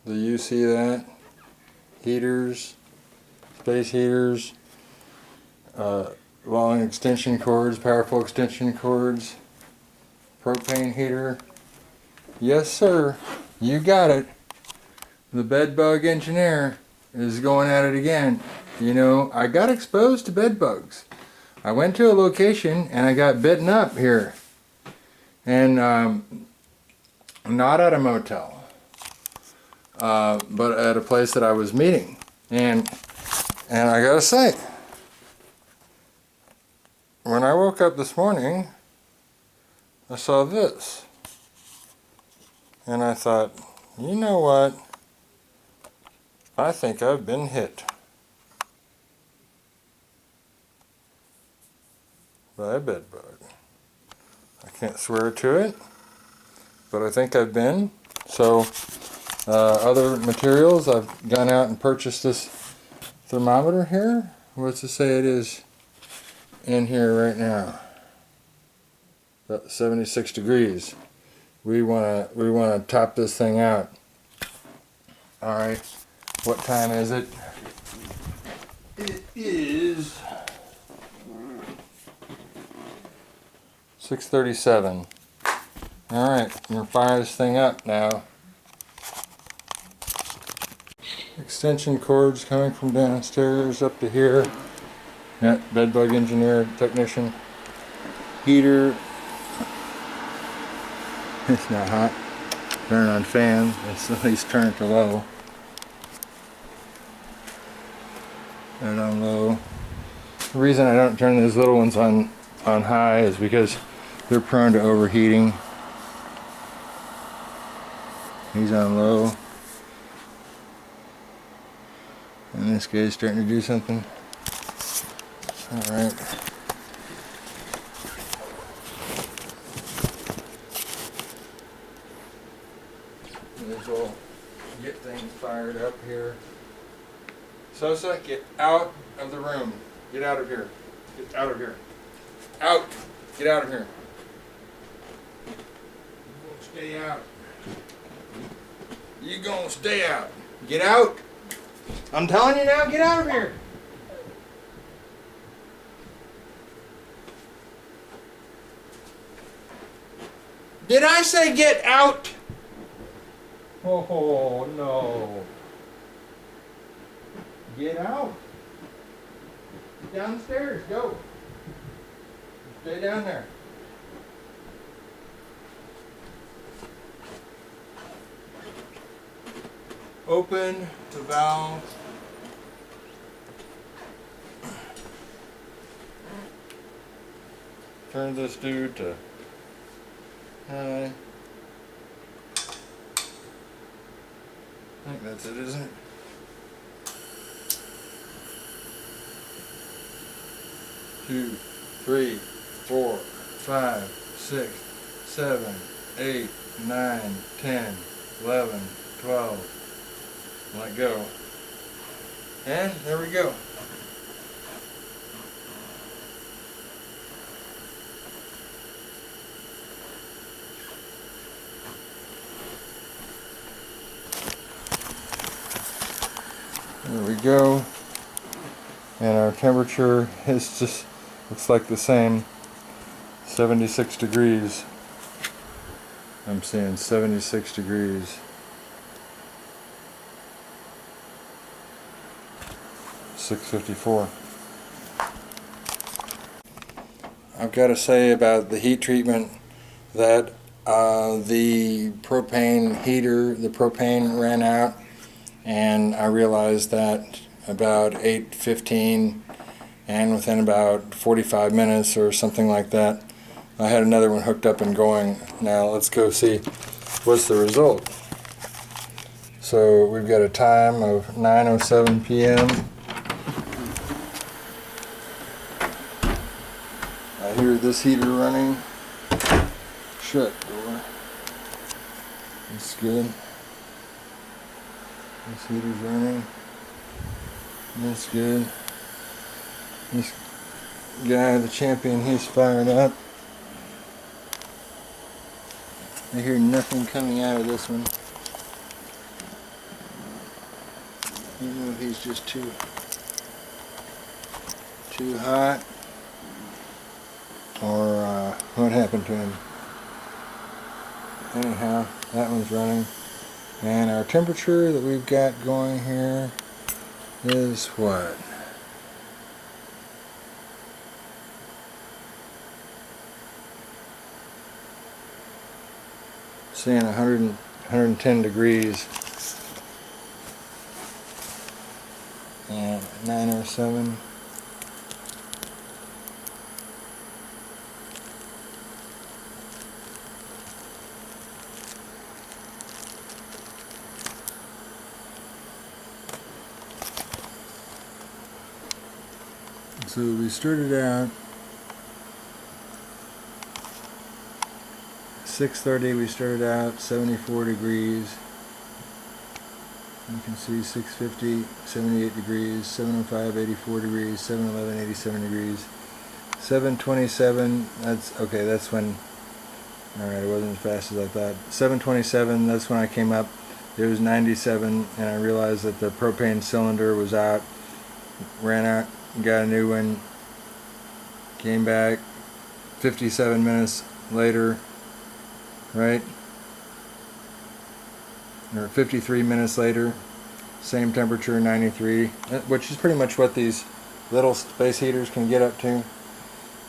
Do you see that? Heaters, space heaters, long extension cords, powerful extension cords, propane heater. Yes, sir. You got it. The bedbug engineer is going at it again. You know, I got exposed to bed bugs. I went to a location and I got bitten up here. And not at a motel, but at a place that I was meeting. And I gotta say, when I woke up this morning, I saw this. And I thought, you know what? I think I've been hit by a bed bug. I can't swear to it, but I think I've been. So, other materials, I've gone out and purchased this thermometer here. What's it say it is in here right now? About 76 degrees. We wanna top this thing out. All right. What time is it? It is 6:37. All right, I'm gonna fire this thing up now. Extension cords coming from downstairs up to here. Yeah, bedbug engineer, technician. Heater. It's not hot. Turn on fan. It's at least turned to low. And on low. The reason I don't turn these little ones on high is because they're prone to overheating. He's on low. And this guy's starting to do something. Alright. This will get things fired up here. Sosa, get out of the room. Get out of here. Get out of here. Out! Get out of here. You gonna stay out. You gonna stay out. Get out! I'm telling you now, get out of here! Did I say get out? Oh no. Get out. Get downstairs, go. Stay down there. Open the valve. Turn this dude to high. I think that's it, isn't it? Two, 3, 4, 5, 6, 7, 8, 9, 10, 11, 12. Let go. And there we go. There we go. And our temperature is just looks like the same. 76 degrees. I'm seeing 76 degrees. 6:54. I've got to say about the heat treatment that the propane heater, the propane ran out, and I realized that about 8:15, and within about 45 minutes or something like that, I had another one hooked up and going. Now let's go see what's the result. So we've got a time of 9:07 p.m. I hear this heater running. Shut door. That's good. This heater's running. That's good. This guy, the champion, he's fired up. I hear nothing coming out of this one. don't know if he's just too hot or what happened to him. Anyhow, that one's running. And our temperature that we've got going here is what? Seeing 110 degrees. And 907. So we started out 6:30. We started out 74 degrees. You can see 6:50, 78 degrees, 7:05, 84 degrees, 7:11, 87 degrees, 7:27. That's okay. That's when. All right, it wasn't as fast as I thought. 7:27. That's when I came up. It was 97, and I realized that the propane cylinder was out. Ran out. Got a new one. Came back 57 minutes later, right? Or 53 minutes later, same temperature, 93, which is pretty much what these little space heaters can get up to.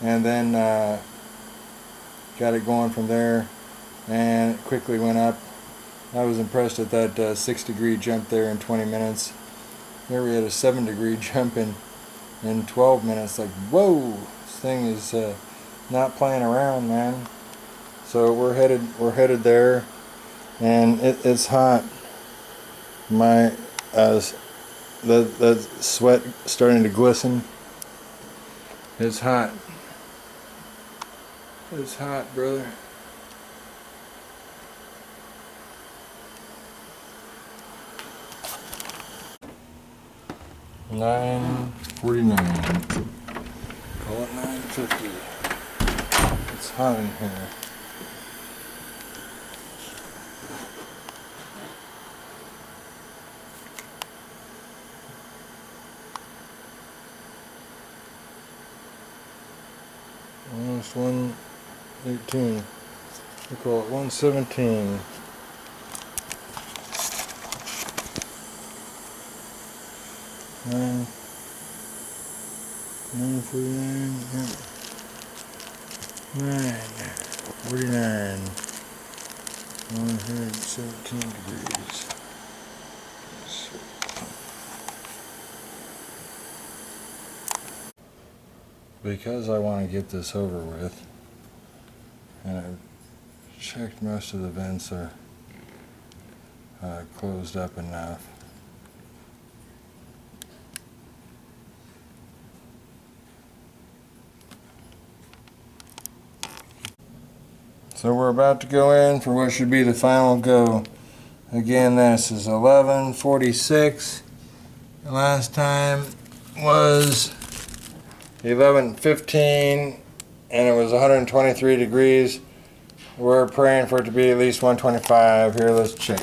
And then got it going from there, and it quickly went up. I was impressed at that 6-degree jump there in 20 minutes. Here we had a 7-degree jump in 12 minutes. Like, whoa, this thing is not playing around, man. So we're headed there, and it's hot. My the sweat starting to glisten. It's hot. It's hot, brother. $9.49. Call it $9.50. It's hot in here. Almost 118. We call it 117. Nine 949, yep. 949, 117 degrees. Because I want to get this over with, and I've checked most of the vents are closed up enough. So we're about to go in for what should be the final go. Again, this is 11:46. The last time was 11:15, and it was 123 degrees. We're praying for it to be at least 125. Here, let's check.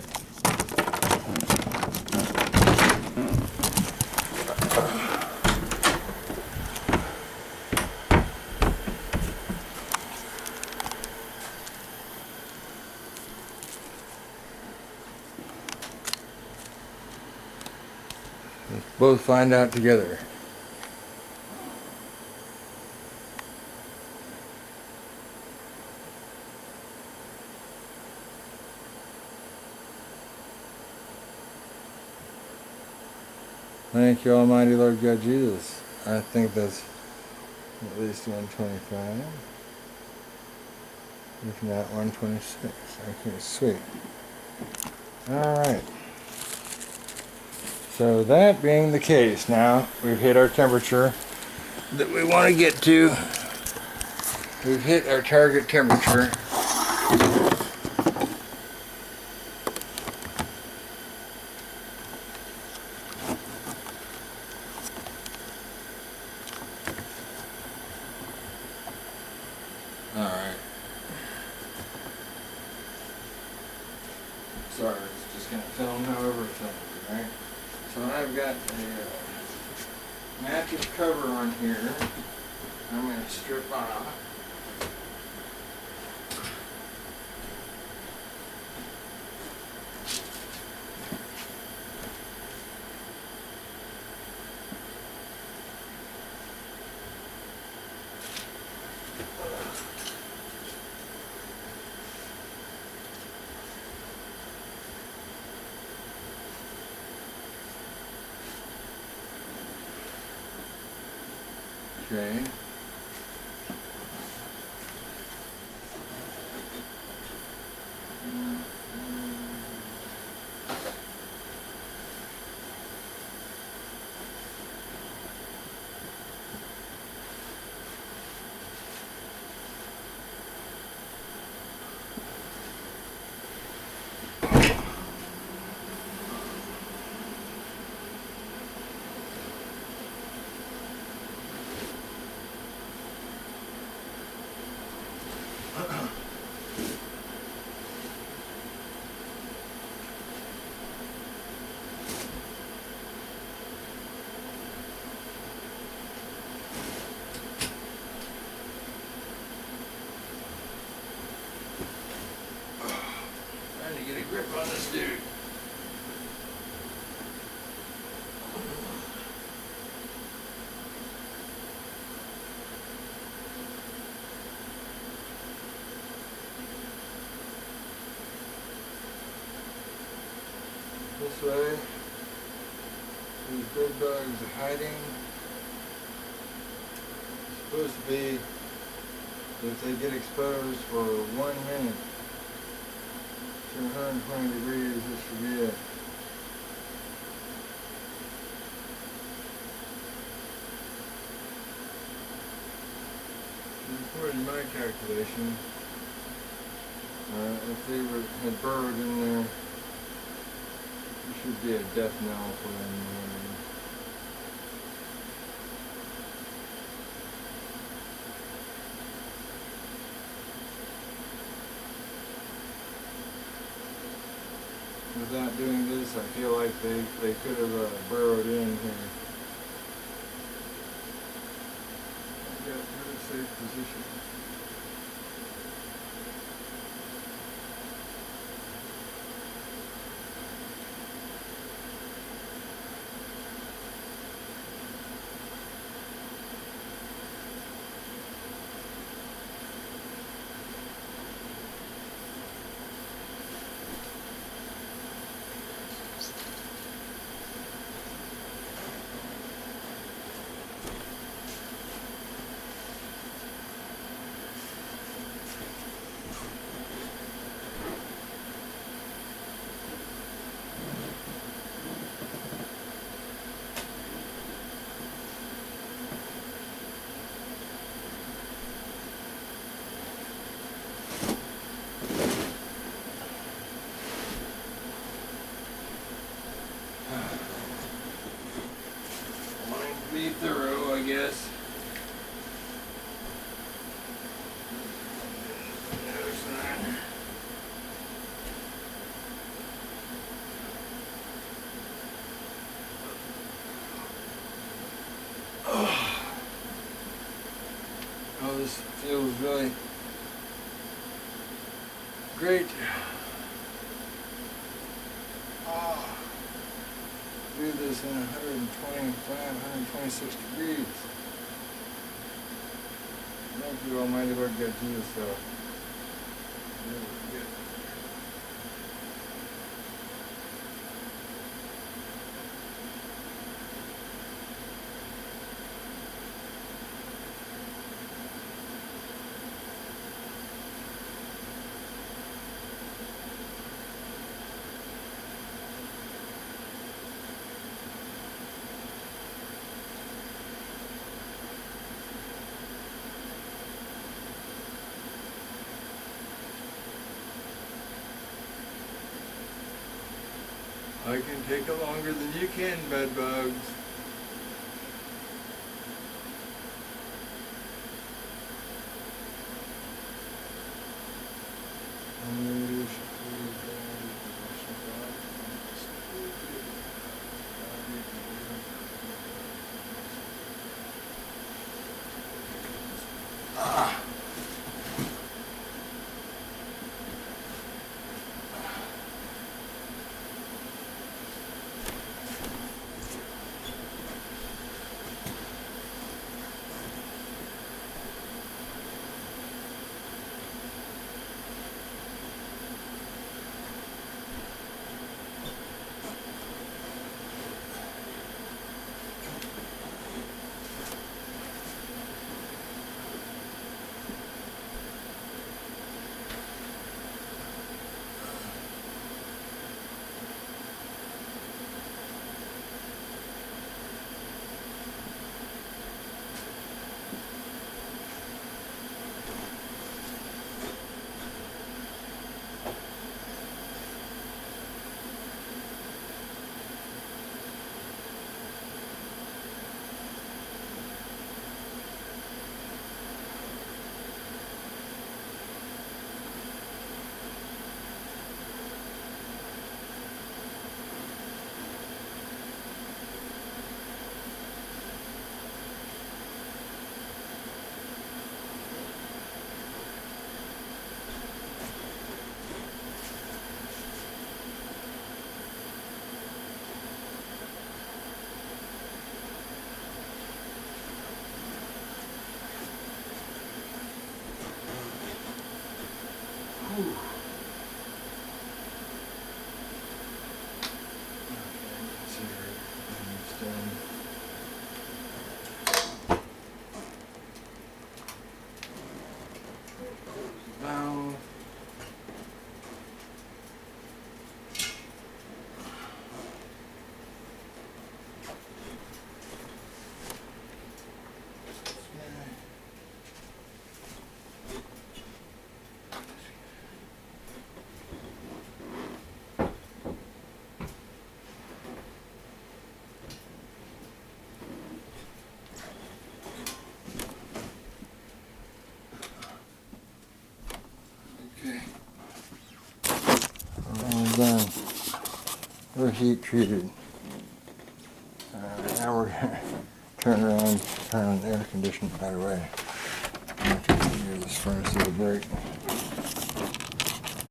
Let's both find out together. Thank you, Almighty Lord God Jesus. I think that's at least 125. If not 126. Okay, sweet. Alright. So that being the case, now we've hit our temperature that we want to get to. We've hit our target temperature. Alright. Sorry, it's just going to film however it films, right? So I've got a mattress cover on here. I'm going to strip off. Okay. Trying to get a grip on this dude. This way, these bed bugs are hiding. It's supposed to be, if they get exposed for 1 minute to 120 degrees, this should be it. According to my calculation, if they had burrowed in there, it should be a death knell for them. Without doing this, I feel like they could have burrowed in here. I've got a really safe position. Be thorough, I guess. There's that. Oh, this feels really great. Do this in 125, 126 degrees. Thank you, Almighty Lord God Jesus. I can take it longer than you can, bed bugs. heat treated. Now we're going to turn around and turn on the air conditioner right away. I'm going to give this furnace a little break.